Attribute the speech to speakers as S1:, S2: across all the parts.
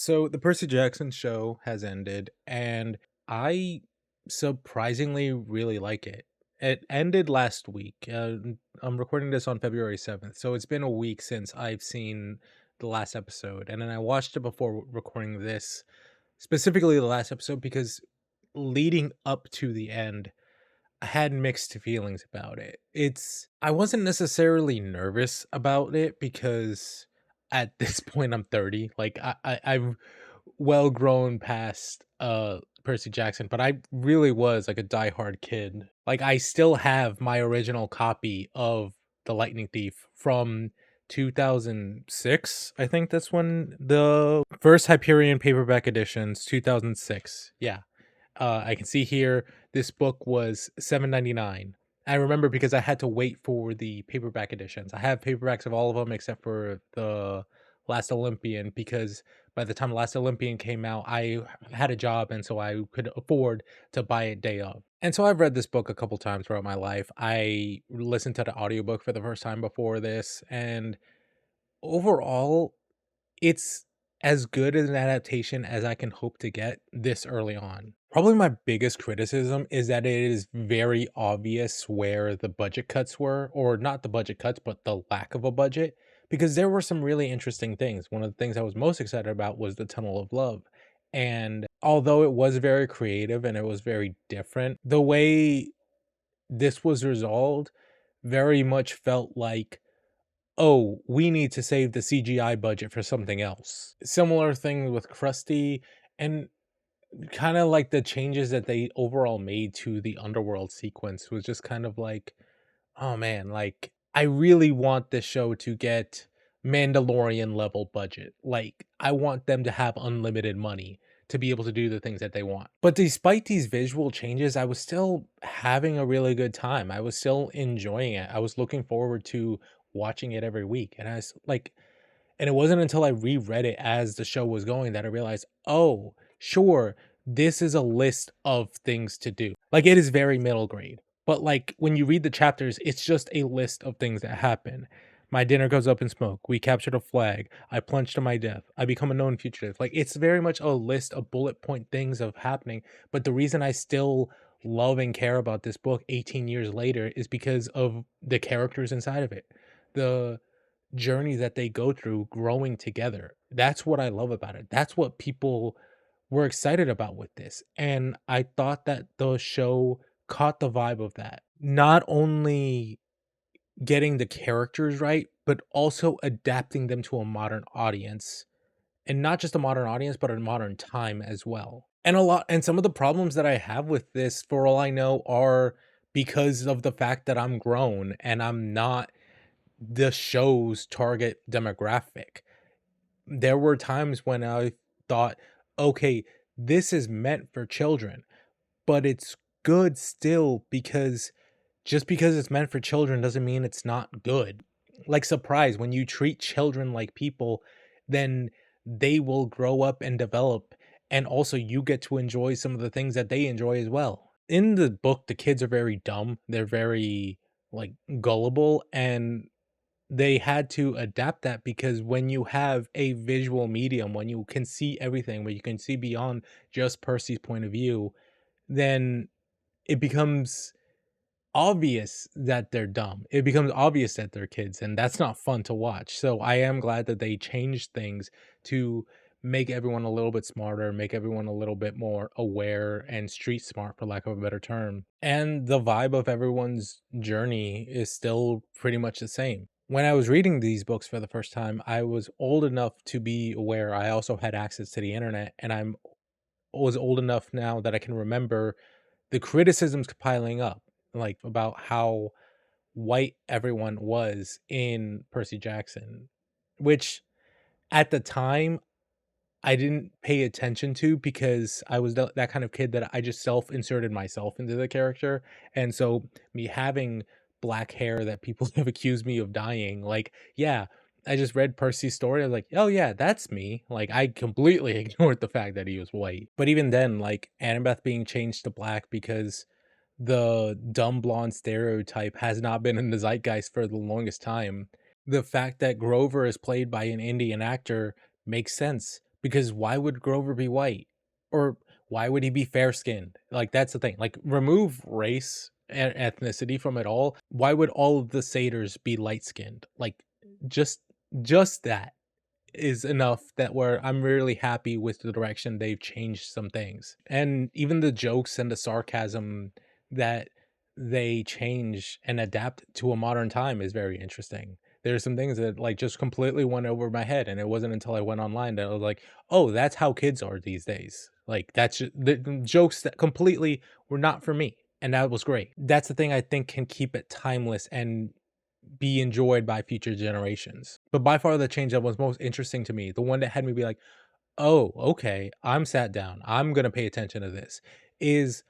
S1: So the Percy Jackson show has ended, and I surprisingly really like it. It ended last week. I'm recording this on February 7th, so it's been a week since I've seen the last episode, and then I watched it before recording this, specifically the last episode, because leading up to the end, I had mixed feelings about it. I wasn't necessarily nervous about it because at this point I'm 30. Like I've well grown past Percy Jackson, but I really was like a diehard kid. Like I still have my original copy of The Lightning Thief from 2006. I think that's when the first Hyperion paperback editions, 2006. Yeah. I can see here this book was 7.99. I remember because I had to wait for the paperback editions. I have paperbacks of all of them except for the Last Olympian because by the time Last Olympian came out, I had a job and so I could afford to buy it day of. And so I've read this book a couple times throughout my life. I listened to the audiobook for the first time before this, and overall it's as good as an adaptation as I can hope to get this early on. Probably my biggest criticism is that it is very obvious where the budget cuts were, or not the budget cuts, but the lack of a budget, because there were some really interesting things. One of the things I was most excited about was the Tunnel of Love. And although it was very creative and it was very different, the way this was resolved very much felt like, oh, we need to save the CGI budget for something else. Similar thing with Krusty, and kind of like the changes that they overall made to the underworld sequence was just kind of like, oh man, like I really want this show to get Mandalorian level budget. Like I want them to have unlimited money to be able to do the things that they want. But despite these visual changes, I was still having a really good time. I was still enjoying it. I was looking forward to watching it every week. And I was like, and it wasn't until I reread it as the show was going that I realized, oh, sure, this is a list of things to do. Like it is very middle grade. But like when you read the chapters, it's just a list of things that happen. My dinner goes up in smoke. We captured a flag. I plunge to my death. I become a known fugitive. Like it's very much a list of bullet point things of happening. But the reason I still love and care about this book 18 years later is because of the characters inside of it. The journey that they go through growing together. That's what I love about it. That's what people were excited about with this. And I thought that the show caught the vibe of that. Not only getting the characters right, but also adapting them to a modern audience. And not just a modern audience, but a modern time as well. And some of the problems that I have with this, for all I know, are because of the fact that I'm grown and I'm not the show's target demographic. There were times when I thought, okay, this is meant for children, but it's good still because just because it's meant for children doesn't mean it's not good. Like surprise, when you treat children like people, then they will grow up and develop, and also you get to enjoy some of the things that they enjoy as well. In the book, the kids are very dumb. They're very like gullible, and they had to adapt that because when you have a visual medium, when you can see everything, when you can see beyond just Percy's point of view, then it becomes obvious that they're dumb. It becomes obvious that they're kids, and that's not fun to watch. So I am glad that they changed things to make everyone a little bit smarter, make everyone a little bit more aware and street smart, for lack of a better term. And the vibe of everyone's journey is still pretty much the same. When I was reading these books for the first time, I was old enough to be aware I also had access to the internet, and I'm was old enough now that I can remember the criticisms piling up, like about how white everyone was in Percy Jackson, which at the time I didn't pay attention to because I was that kind of kid that I just self-inserted myself into the character. And so me having black hair that people have accused me of dyeing, like, yeah, I just read Percy's story. I was like, oh yeah, that's me. Like I completely ignored the fact that he was white. But even then, like Annabeth being changed to black because the dumb blonde stereotype has not been in the zeitgeist for the longest time. The fact that Grover is played by an Indian actor makes sense because why would Grover be white? Or why would he be fair skinned? Like, that's the thing. Like, remove race and ethnicity from it all. Why would all of the satyrs be light skinned? Like, just just that is enough that where I'm really happy with the direction they've changed some things. And even the jokes and the sarcasm that they change and adapt to a modern time is very interesting. There's some things that like just completely went over my head, and it wasn't until I went online that I was like, "Oh, that's how kids are these days." Like that's the jokes that completely were not for me, and that was great. That's the thing I think can keep it timeless and be enjoyed by future generations. But by far the change that was most interesting to me, the one that had me be like, "Oh, okay, I'm sat down. I'm gonna pay attention to this," is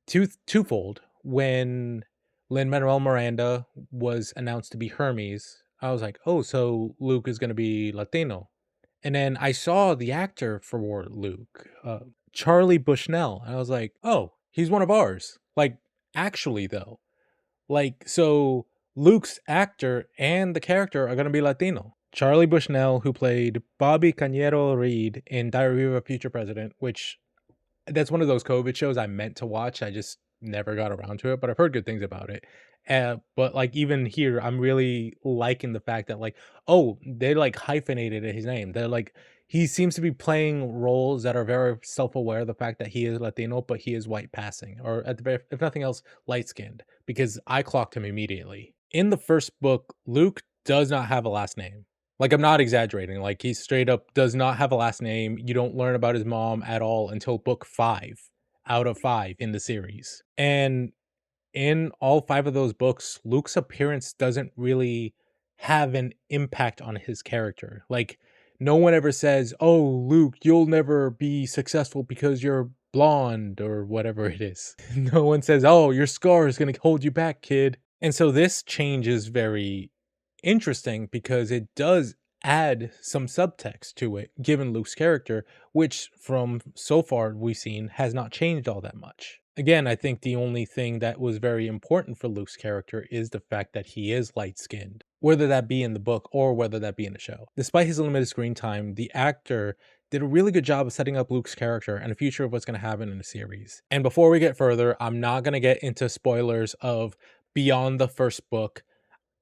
S1: twofold. When Lin-Manuel Miranda was announced to be Hermes, I was like, "Oh, so Luke is gonna be Latino." And then I saw the actor for Luke, Charlie Bushnell, and I was like, "Oh, he's one of ours." Like, actually though. Like, so Luke's actor and the character are gonna be Latino. Charlie Bushnell, who played Bobby Cañero Reed in Diary of a Future President, which that's one of those COVID shows I meant to watch. I just never got around to it, but I've heard good things about it. But like even here, I'm really liking the fact that like, oh, they like hyphenated his name. They're like he seems to be playing roles that are very self-aware of the fact that he is Latino, but he is white passing, or at the very, if nothing else, light skinned. Because I clocked him immediately. In the first book, Luke does not have a last name. Like, I'm not exaggerating, like, he straight up does not have a last name. You don't learn about his mom at all until book 5 out of 5 in the series. And in all 5 of those books, Luke's appearance doesn't really have an impact on his character. Like, no one ever says, "Oh, Luke, you'll never be successful because you're blonde," or whatever it is. No one says, "Oh, your scar is gonna hold you back, kid." And so this change is very interesting because it does add some subtext to it, given Luke's character, which from so far we've seen has not changed all that much. Again, I think the only thing that was very important for Luke's character is the fact that he is light skinned, whether that be in the book or whether that be in the show. Despite his limited screen time, the actor did a really good job of setting up Luke's character and the future of what's going to happen in the series. And before we get further, I'm not going to get into spoilers of beyond the first book.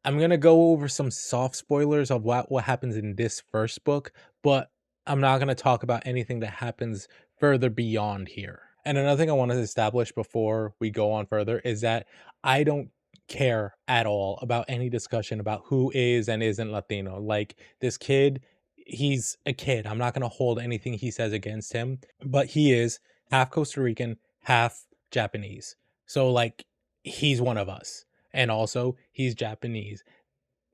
S1: I'm gonna go over some soft spoilers of what happens in this first book, but I'm not gonna talk about anything that happens further beyond here. And another thing I want to establish before we go on further is that I don't care at all about any discussion about who is and isn't Latino. Like this kid, he's a kid. I'm not gonna hold anything he says against him, but he is half Costa Rican, half Japanese. So like he's one of us, and also he's Japanese.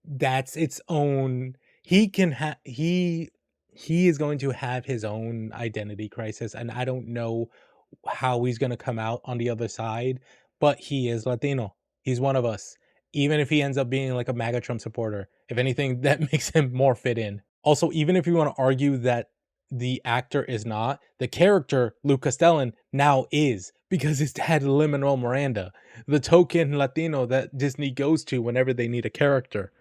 S1: That's its own. He can have he is going to have his own identity crisis, and I don't know how he's going to come out on the other side, but he is Latino. He's one of us. Even if he ends up being like a MAGA Trump supporter, if anything, that makes him more fit in. Also, even if you want to argue that the actor is not, the character Luke Castellan now is because his dad Lin-Manuel Miranda, the token Latino that Disney goes to whenever they need a character.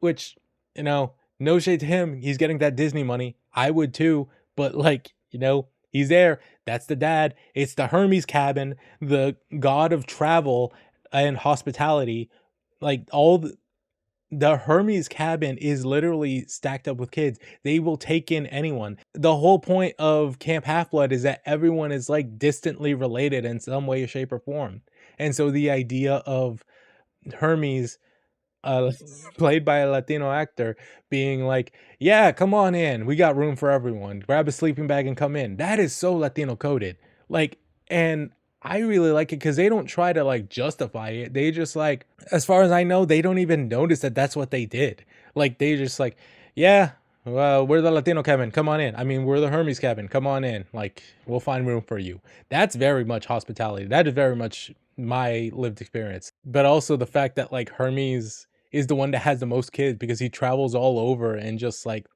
S1: Which, no shade to him. He's getting that Disney money. I would too. But like, he's there. That's the dad. It's the Hermes cabin, the god of travel and hospitality. Like the Hermes cabin is literally stacked up with kids. They will take in anyone. The whole point of Camp Half-Blood is that everyone is like distantly related in some way, shape, or form. And so the idea of Hermes uh, played by a Latino actor, being like, "Yeah, come on in. We got room for everyone. Grab a sleeping bag and come in." That is so Latino coded. Like, and I really like it because they don't try to like justify it. They just like, as far as I know, they don't even notice that that's what they did. Like, they just like, "Yeah, well, we're the Latino cabin. Come on in. I mean, we're the Hermes cabin. Come on in. Like, we'll find room for you." That's very much hospitality. That is very much my lived experience. But also the fact that like Hermes is the one that has the most kids because he travels all over and just like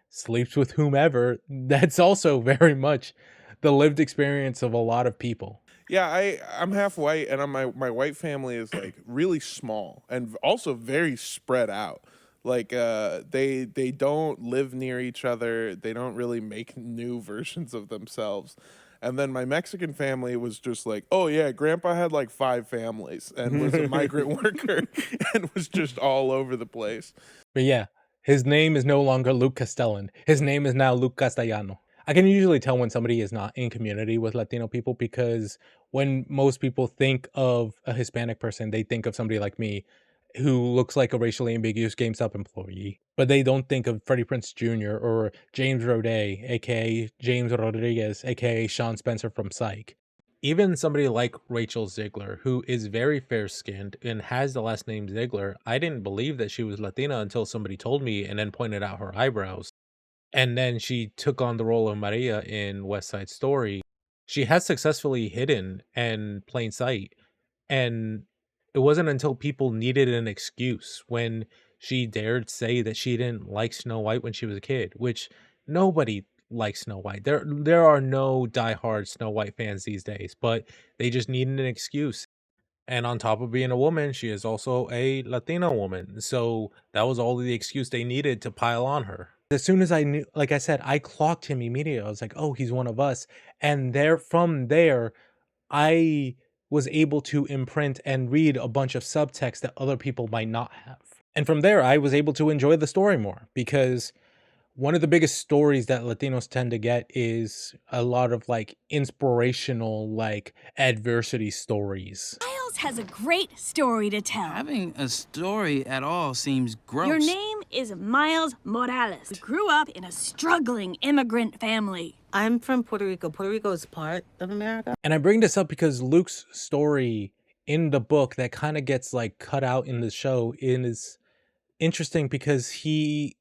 S1: sleeps with whomever. That's also very much the lived experience of a lot of people.
S2: Yeah, I'm half white, and my white family is like really small and also very spread out. Like, they don't live near each other. They don't really make new versions of themselves. And then my Mexican family was just like, "Oh yeah, grandpa had like 5 families and was a migrant worker and was just all over the place."
S1: But yeah, his name is no longer Luke Castellan. His name is now Luke Castellano. I can usually tell when somebody is not in community with Latino people because when most people think of a Hispanic person, they think of somebody like me who looks like a racially ambiguous GameStop employee, but they don't think of Freddie Prinze Jr. or James Roday, aka James Rodriguez, aka Sean Spencer from Psych. Even somebody like Rachel Ziegler, who is very fair skinned and has the last name Ziegler, I didn't believe that she was Latina until somebody told me and then pointed out her eyebrows. And then she took on the role of Maria in West Side Story. She has successfully hidden and plain sight. And it wasn't until people needed an excuse when she dared say that she didn't like Snow White when she was a kid, which nobody likes Snow White. There are no diehard Snow White fans these days, but they just needed an excuse. And on top of being a woman, she is also a Latina woman. So that was all the excuse they needed to pile on her. As soon as I knew, like I said, I clocked him immediately. I was like, oh, he's one of us. And from there, I was able to imprint and read a bunch of subtext that other people might not have. And from there, I was able to enjoy the story more because one of the biggest stories that Latinos tend to get is a lot of like inspirational, like adversity stories.
S3: Miles has a great story to tell.
S4: Having a story at all seems gross.
S3: Your name is Miles Morales. We grew up in a struggling immigrant family.
S5: I'm from Puerto Rico. Puerto Rico is part of America.
S1: And I bring this up because Luke's story in the book that kind of gets like cut out in the show is interesting because he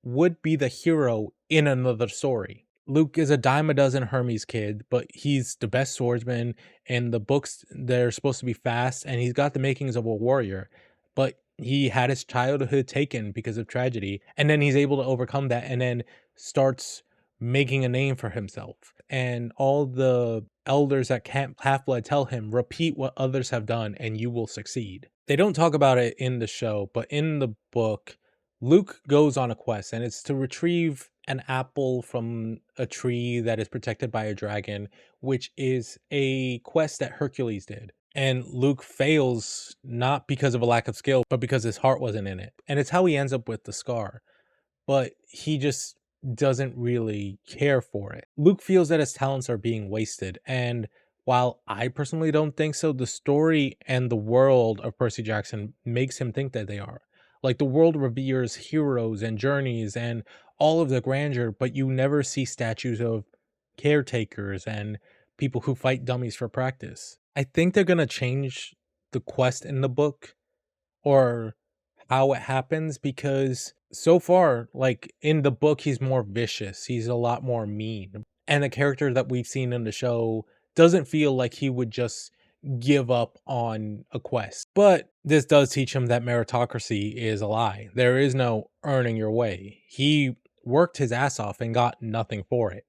S1: would be the hero in another story. Luke is a dime a dozen Hermes kid, but he's the best swordsman. And the books, they're supposed to be fast, and he's got the makings of a warrior. But he had his childhood taken because of tragedy, and then he's able to overcome that and then starts making a name for himself. And all the elders at Camp Half-Blood tell him, repeat what others have done and you will succeed. They don't talk about it in the show, but in the book, Luke goes on a quest, and it's to retrieve an apple from a tree that is protected by a dragon, which is a quest that Hercules did. And Luke fails not because of a lack of skill, but because his heart wasn't in it. And it's how he ends up with the scar. But he just doesn't really care for it. Luke feels that his talents are being wasted, and while I personally don't think so, the story and the world of Percy Jackson makes him think that they are. Like the world reveres heroes and journeys and all of the grandeur, but you never see statues of caretakers and people who fight dummies for practice. I think they're gonna change the quest in the book or how it happens because so far, like in the book, he's more vicious. He's a lot more mean. And the character that we've seen in the show doesn't feel like he would just give up on a quest. But this does teach him that meritocracy is a lie. There is no earning your way. He worked his ass off and got nothing for it.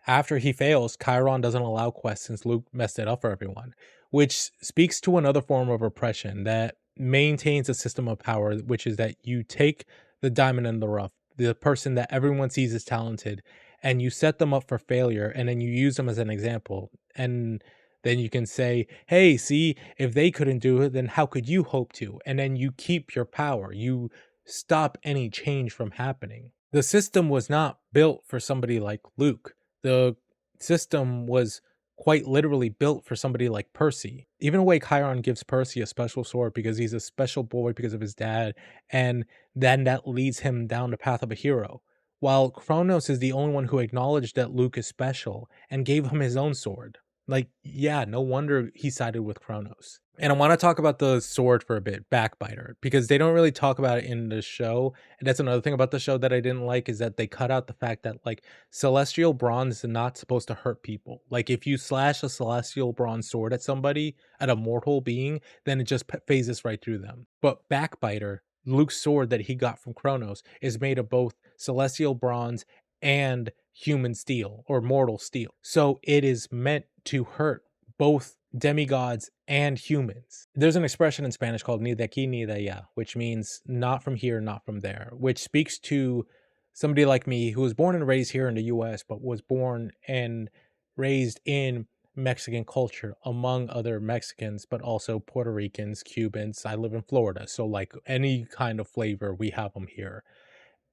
S1: After he fails, Chiron doesn't allow quests since Luke messed it up for everyone, which speaks to another form of oppression that maintains a system of power, which is that you take the diamond in the rough, the person that everyone sees as talented, and you set them up for failure, and then you use them as an example. And then you can say, hey, see, if they couldn't do it, then how could you hope to? And then you keep your power. You stop any change from happening. The system was not built for somebody like Luke. The system was quite literally built for somebody like Percy. Even the way Chiron gives Percy a special sword because he's a special boy because of his dad, and then that leads him down the path of a hero. While Kronos is the only one who acknowledged that Luke is special and gave him his own sword. Like, yeah, no wonder he sided with Kronos. And I want to talk about the sword for a bit, Backbiter, because they don't really talk about it in the show. And that's another thing about the show that I didn't like is that they cut out the fact that like celestial bronze is not supposed to hurt people. Like if you slash a celestial bronze sword at somebody, at a mortal being, then it just phases right through them. But Backbiter, Luke's sword that he got from Kronos, is made of both celestial bronze and human steel or mortal steel. So it is meant to hurt both demigods and humans. There's an expression in Spanish called ni de aquí ni de allá, which means not from here, not from there, which speaks to somebody like me who was born and raised here in the US, but was born and raised in Mexican culture among other Mexicans, but also Puerto Ricans, Cubans. I live in Florida, so like any kind of flavor, we have them here.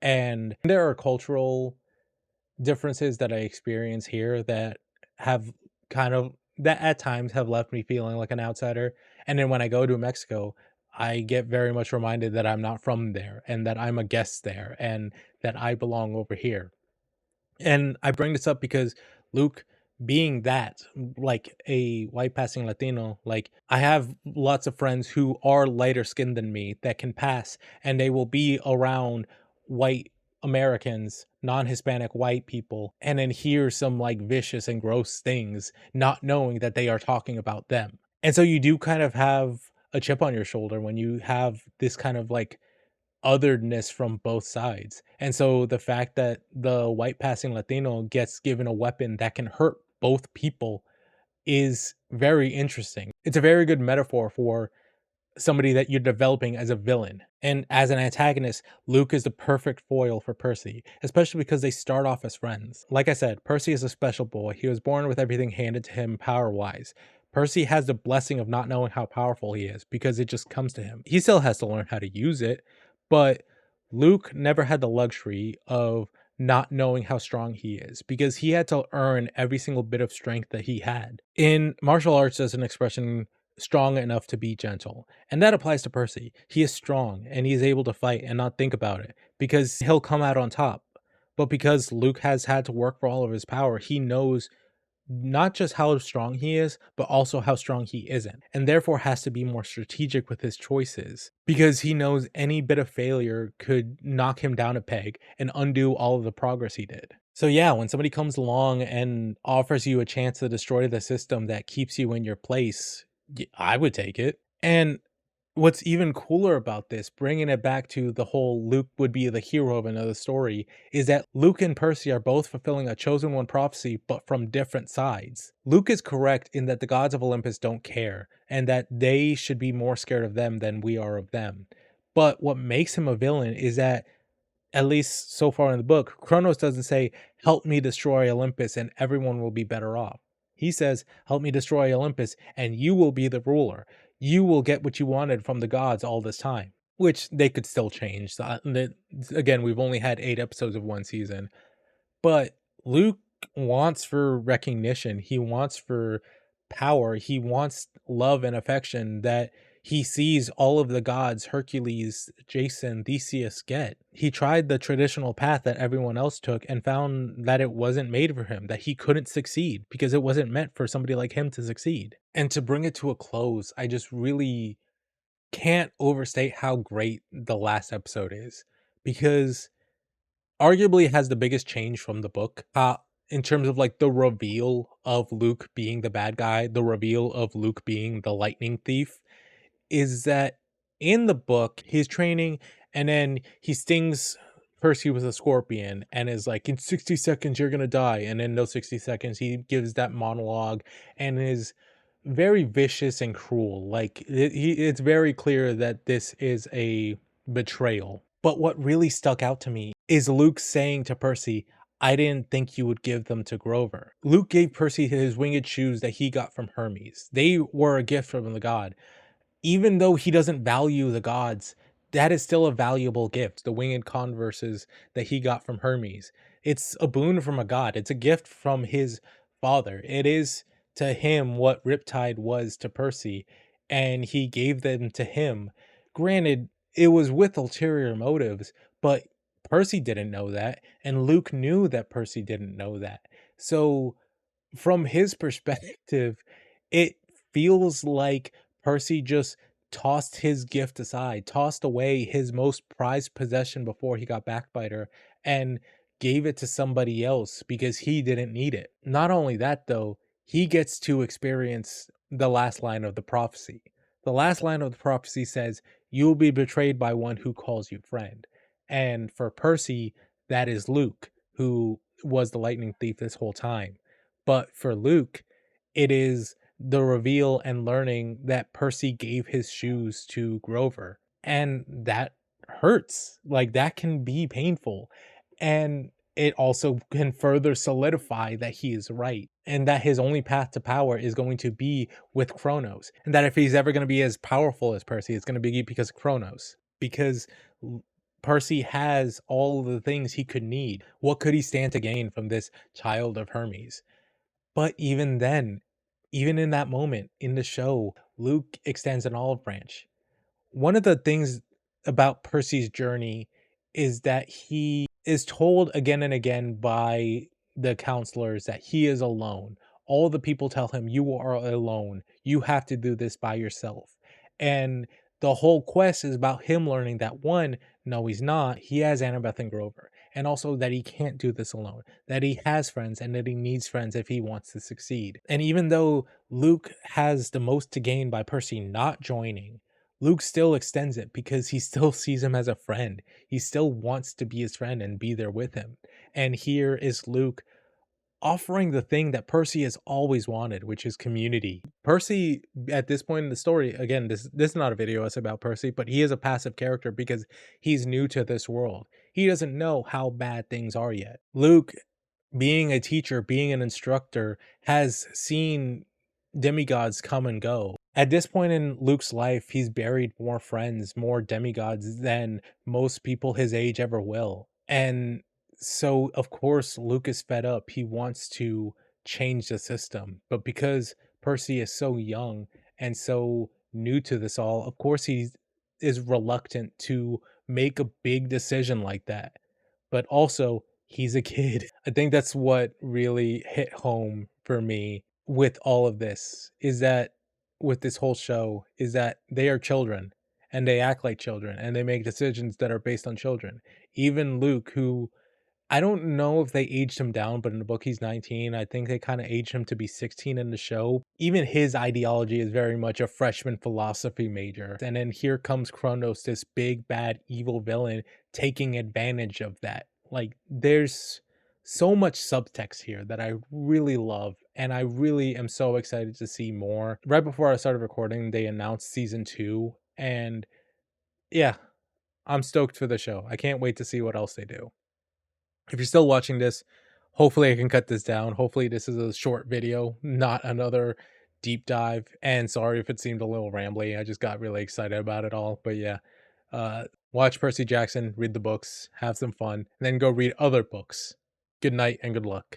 S1: And there are cultural differences that I experience here that have kind of that at times have left me feeling like an outsider. And then when I go to Mexico, I get very much reminded that I'm not from there and that I'm a guest there and that I belong over here. And I bring this up because Luke being that, like a white passing Latino, like I have lots of friends who are lighter skinned than me that can pass and they will be around white Americans, non-Hispanic white people, and then hear some like vicious and gross things, not knowing that they are talking about them. And so you do kind of have a chip on your shoulder when you have this kind of like otherness from both sides. And so the fact that the white passing Latino gets given a weapon that can hurt both people is very interesting. It's a very good metaphor for somebody that you're developing as a villain. And as an antagonist, Luke is the perfect foil for Percy, especially because they start off as friends. Like I said, Percy is a special boy. He was born with everything handed to him power wise. Percy has the blessing of not knowing how powerful he is because it just comes to him. He still has to learn how to use it, but Luke never had the luxury of not knowing how strong he is because he had to earn every single bit of strength that he had. In martial arts, there's an expression strong enough to be gentle. And that applies to Percy. He is strong and he is able to fight and not think about it because he'll come out on top. But because Luke has had to work for all of his power, he knows not just how strong he is, but also how strong he isn't, and therefore has to be more strategic with his choices because he knows any bit of failure could knock him down a peg and undo all of the progress he did. So, yeah, when somebody comes along and offers you a chance to destroy the system that keeps you in your place, I would take it. And what's even cooler about this, bringing it back to the whole Luke would be the hero of another story, is that Luke and Percy are both fulfilling a chosen one prophecy, but from different sides. Luke is correct in that the gods of Olympus don't care, and that they should be more scared of them than we are of them. But what makes him a villain is that, at least so far in the book, Kronos doesn't say, help me destroy Olympus and everyone will be better off. He says, help me destroy Olympus and you will be the ruler. You will get what you wanted from the gods all this time, which they could still change. Again, we've only had 8 episodes of one season. But Luke wants for recognition. He wants for power. He wants love and affection that he sees all of the gods, Hercules, Jason, Theseus get. He tried the traditional path that everyone else took and found that it wasn't made for him, that he couldn't succeed because it wasn't meant for somebody like him to succeed. And to bring it to a close, I just really can't overstate how great the last episode is because arguably has the biggest change from the book in terms of like the reveal of Luke being the bad guy, the reveal of Luke being the lightning thief, is that in the book he's training and then he stings Percy with a scorpion and is like, in 60 seconds you're gonna die, and in those 60 seconds he gives that monologue and is very vicious and cruel. Like it's very clear that this is a betrayal. But what really stuck out to me is Luke saying to Percy, I didn't think you would give them to Grover. Luke gave Percy his winged shoes that he got from Hermes. They were a gift from the god. Even though he doesn't value the gods, that is still a valuable gift. The winged converses that he got from Hermes. It's a boon from a god. It's a gift from his father. It is to him what Riptide was to Percy, and he gave them to him. Granted, it was with ulterior motives, but Percy didn't know that, and Luke knew that Percy didn't know that. So, from his perspective, it feels like Percy just tossed his gift aside, tossed away his most prized possession before he got Backbiter, and gave it to somebody else because he didn't need it. Not only that, though, he gets to experience the last line of the prophecy. The last line of the prophecy says, you will be betrayed by one who calls you friend. And for Percy, that is Luke, who was the lightning thief this whole time. But for Luke, it is the reveal and learning that Percy gave his shoes to Grover. And that hurts. Like, that can be painful. And it also can further solidify that he is right and that his only path to power is going to be with Kronos. And that if he's ever going to be as powerful as Percy, it's going to be because of Kronos. Because Percy has all of the things he could need. What could he stand to gain from this child of Hermes? But even then, even in that moment in the show, Luke extends an olive branch. One of the things about Percy's journey is that he is told again and again by the counselors that he is alone. All the people tell him, "You are alone. You have to do this by yourself." And the whole quest is about him learning that one, no, he's not. He has Annabeth and Grover. And also that he can't do this alone, that he has friends and that he needs friends if he wants to succeed. And even though Luke has the most to gain by Percy not joining, Luke still extends it because he still sees him as a friend. He still wants to be his friend and be there with him. And here is Luke offering the thing that Percy has always wanted, which is community. Percy, at this point in the story, again, this is not a video essay about Percy, but he is a passive character because he's new to this world. He doesn't know how bad things are yet. Luke, being a teacher, being an instructor, has seen demigods come and go. At this point in Luke's life, he's buried more friends, more demigods than most people his age ever will. And so, of course, Luke is fed up. He wants to change the system. But because Percy is so young and so new to this all, of course, he is reluctant to make a big decision like that. But also, he's a kid. I think that's what really hit home for me with all of this, is that with this whole show, is that they are children and they act like children and they make decisions that are based on children. Even Luke, who I don't know if they aged him down, but in the book he's 19. I think they kind of aged him to be 16 in the show. Even his ideology is very much a freshman philosophy major. And then here comes Kronos, this big, bad, evil villain, taking advantage of that. Like, there's so much subtext here that I really love. And I really am so excited to see more. Right before I started recording, they announced season 2. And yeah, I'm stoked for the show. I can't wait to see what else they do. If you're still watching this, hopefully I can cut this down. Hopefully this is a short video, not another deep dive. And sorry if it seemed a little rambly. I just got really excited about it all. But yeah, watch Percy Jackson, read the books, have some fun, and then go read other books. Good night and good luck.